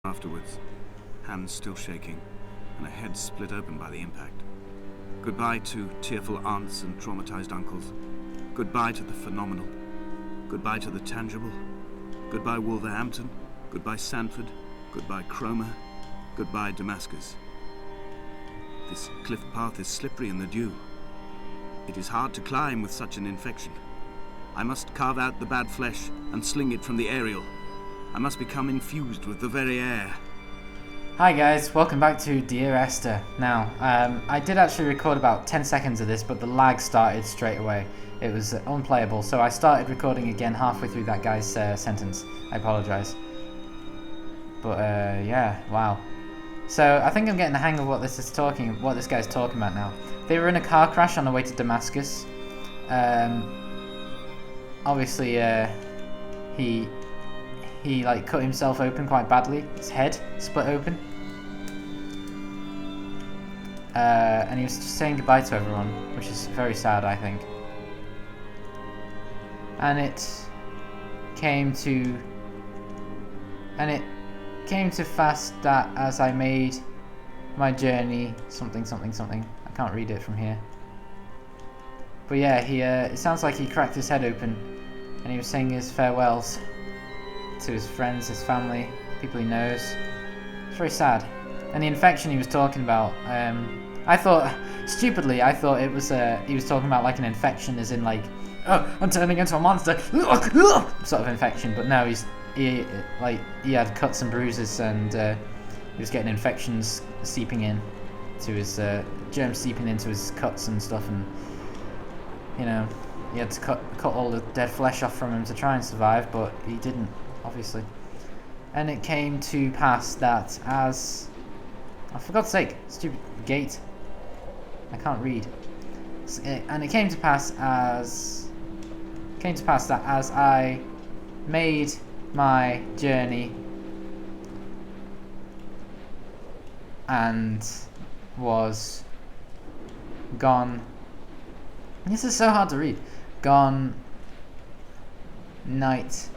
afterwards, hands still shaking, and a head split open by the impact. Goodbye to tearful aunts and traumatized uncles. Goodbye to the phenomenal. Goodbye to the tangible. Goodbye Wolverhampton. Goodbye Sanford. Goodbye Cromer. Goodbye Damascus. This cliff path is slippery in the dew. It is hard to climb with such an infection. I must carve out the bad flesh and sling it from the aerial. I must become infused with the very air. Hi guys, welcome back to Dear Esther. Now, I did actually record about 10 seconds of this, but the lag started straight away. It was unplayable, so I started recording again halfway through that guy's sentence. I apologise. But yeah, wow. So I think I'm getting the hang of what this guy's talking about now. They were in a car crash on the way to Damascus. Obviously, he like cut himself open quite badly. His head split open. And he was just saying goodbye to everyone, which is very sad, I think. And it came to pass that as I made my journey, something. I can't read it from here. But yeah, it sounds like he cracked his head open, and he was saying his farewells to his friends, his family, people he knows. It's very sad. And the infection he was talking about, I thought it was he was talking about like an infection, as in like, oh, I'm turning into a monster, sort of infection. But no, he had cuts and bruises, and he was getting infections seeping in to his germs seeping into his cuts and stuff, and you know, he had to cut all the dead flesh off from him to try and survive, but he didn't, obviously. And it came to pass that as, oh, for God's sake, stupid gate, I can't read. And it came to pass that as I made my journey and was gone. This is so hard to read. Gone night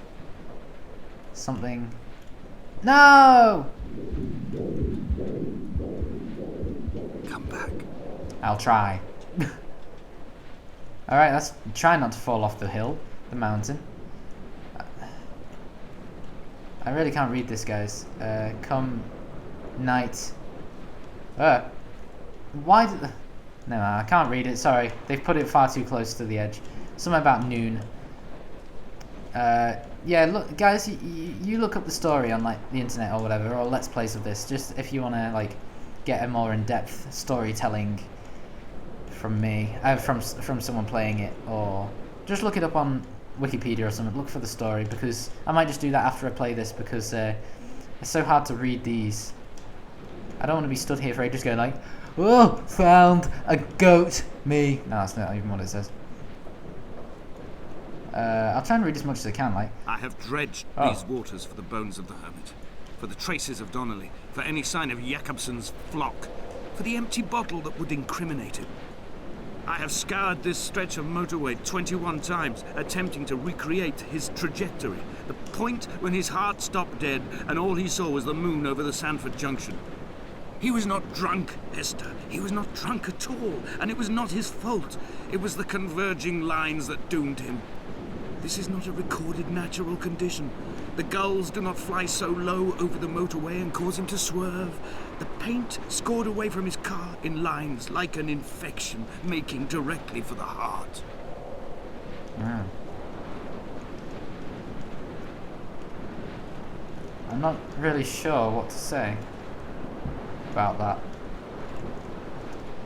something. No! Come back. I'll try. Alright, let's try not to fall off the hill, the mountain. I really can't read this, guys. Come night. Why did... No, I can't read it, sorry. They've put it far too close to the edge. Something about noon. Yeah, look, guys, you look up the story on like the internet or whatever, or Let's Plays of this, just if you want to like get a more in-depth storytelling from me, from someone playing it, or just look it up on Wikipedia or something. Look for the story, because I might just do that after I play this, because it's so hard to read these. I don't want to be stood here for ages going like, oh, found a goat, me. No, that's not even what it says. I'll try and read as much as I can, like. I have dredged these waters for the bones of the hermit, for the traces of Donnelly, for any sign of Jakobsen's flock, for the empty bottle that would incriminate him. I have scoured this stretch of motorway 21 times, attempting to recreate his trajectory, the point when his heart stopped dead and all he saw was the moon over the Sanford Junction. He was not drunk, Esther. He was not drunk at all, and it was not his fault. It was the converging lines that doomed him. This is not a recorded natural condition. The gulls do not fly so low over the motorway and cause him to swerve. The paint scored away from his car in lines like an infection, making directly for the heart. Yeah. I'm not really sure what to say about that.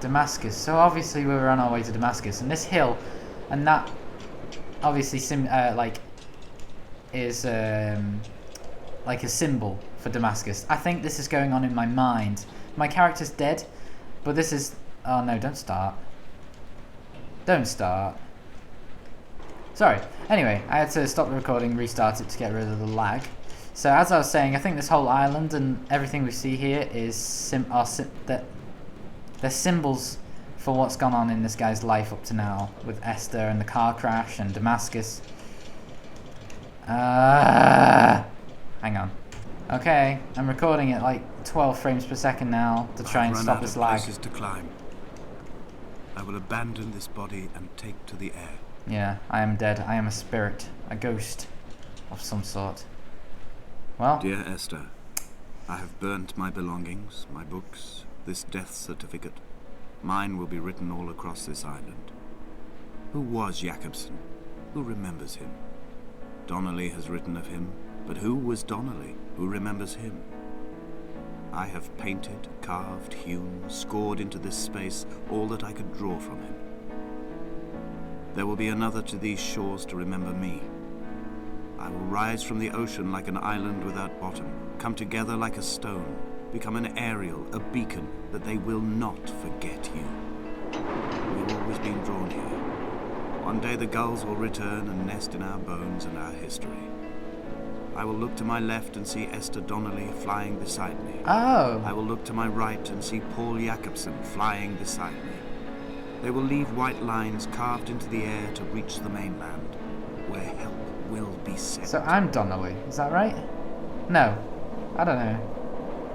Damascus. So obviously we were on our way to Damascus, and this hill, and that obviously is like a symbol for Damascus. I think this is going on in my mind. My character's dead, but this is... Oh no, don't start. Don't start. Sorry. Anyway, I had to stop the recording, restart it to get rid of the lag. So as I was saying, I think this whole island and everything we see here is they're symbols for what's gone on in this guy's life up to now, with Esther and the car crash and Damascus. Hang on. Okay, I'm recording at like 12 frames per second now to try and stop this lag. Places to climb. I will abandon this body and take to the air. Yeah, I am dead. I am a spirit. A ghost of some sort. Well... Dear Esther, I have burnt my belongings, my books, this death certificate. Mine will be written all across this island. Who was Jakobsen? Who remembers him? Donnelly has written of him, but who was Donnelly? Who remembers him? I have painted, carved, hewn, scored into this space all that I could draw from him. There will be another to these shores to remember me. I will rise from the ocean like an island without bottom, come together like a stone, become an aerial, a beacon, that they will not forget you. We have always been drawn here. One day the gulls will return and nest in our bones and our history. I will look to my left and see Esther Donnelly flying beside me. Oh! I will look to my right and see Paul Jakobsen flying beside me. They will leave white lines carved into the air to reach the mainland, where help will be sent. So I'm Donnelly, is that right? No. I don't know.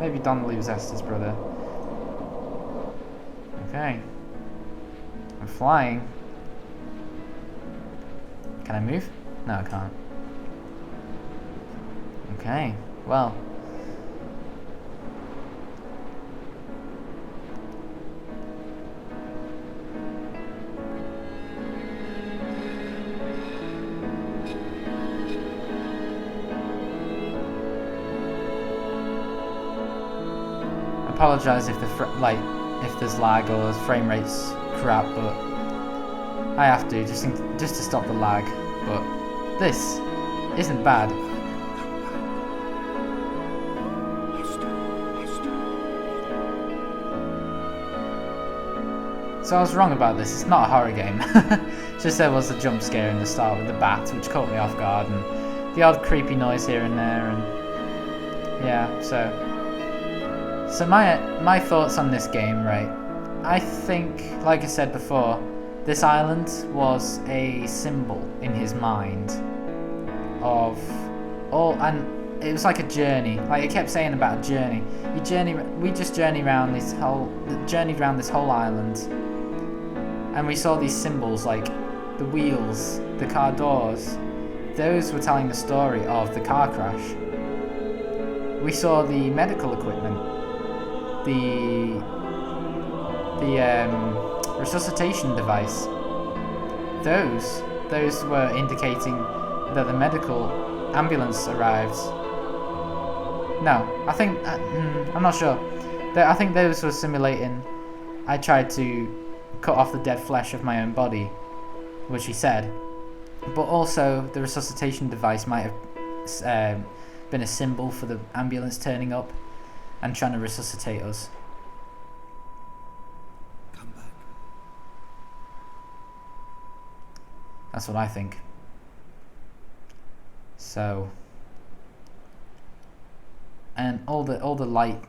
Maybe Donnelly was Esther's brother. Okay. I'm flying. Can I move? No, I can't. Okay, well. I apologise if if there's lag or frame rates crap, but I have to just to stop the lag. But this isn't bad. So I was wrong about this, it's not a horror game. Just there was a jump scare in the start with the bat, which caught me off guard, and the odd creepy noise here and there, and yeah, so my thoughts on this game, right? I think, like I said before, this island was a symbol in his mind of all, and it was like a journey. Like it kept saying about a journey. We just journeyed around this whole island. And we saw these symbols like the wheels, the car doors. Those were telling the story of the car crash. We saw the medical equipment, the resuscitation device. Those were indicating that the medical ambulance arrived. No, I think I'm not sure. I think those were simulating. I tried to cut off the dead flesh of my own body, which he said, but also the resuscitation device might have been a symbol for the ambulance turning up and trying to resuscitate us. Come back. That's what I think. So, and all the light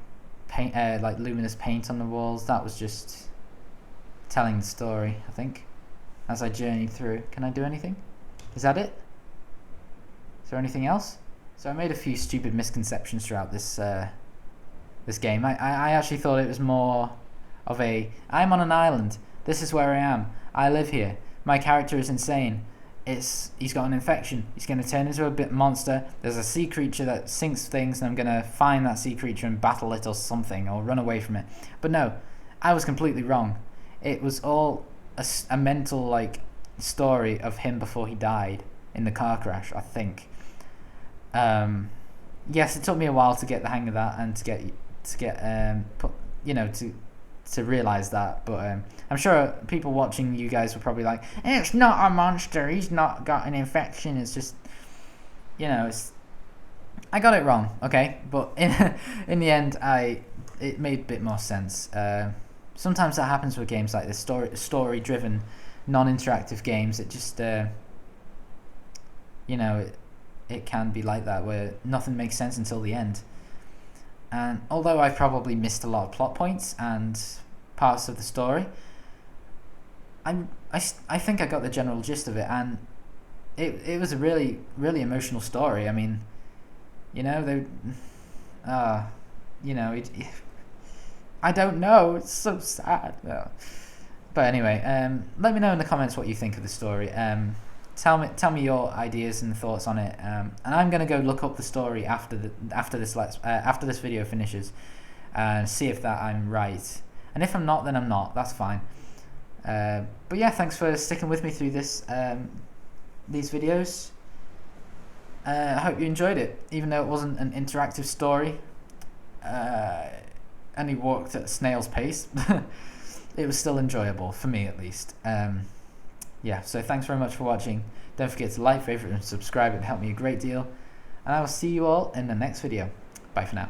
paint, like luminous paint on the walls, that was just telling the story, I think, as I journeyed through. Can I do anything? Is that it? Is there anything else? So I made a few stupid misconceptions throughout this game. I actually thought it was more of a, I'm on an island, this is where I am, I live here, my character is insane, he's got an infection, he's going to turn into a bit monster, there's a sea creature that sinks things and I'm going to find that sea creature and battle it or something, or run away from it. But no, I was completely wrong. It was all a mental like story of him before he died in the car crash, I think. Yes, it took me a while to get the hang of that and to realize that, but I'm sure people watching you guys were probably like, it's not a monster, he's not got an infection, it's just, I got it wrong, okay, but in the end it made a bit more sense. Sometimes that happens with games like this, story-driven, non-interactive games. It just, it can be like that, where nothing makes sense until the end. And although I've probably missed a lot of plot points and parts of the story, I think I got the general gist of it, and it was a really, really emotional story. I mean, you know, I don't know. It's so sad. No. But anyway, let me know in the comments what you think of the story. Tell me your ideas and thoughts on it. And I'm gonna go look up the story after this video finishes, and see if that I'm right. And if I'm not, then I'm not. That's fine. But yeah, thanks for sticking with me through these videos. I hope you enjoyed it, even though it wasn't an interactive story. And he walked at a snail's pace. It was still enjoyable, for me at least. Yeah, so thanks very much for watching. Don't forget to like, favorite, and subscribe. It helped me a great deal. And I will see you all in the next video. Bye for now.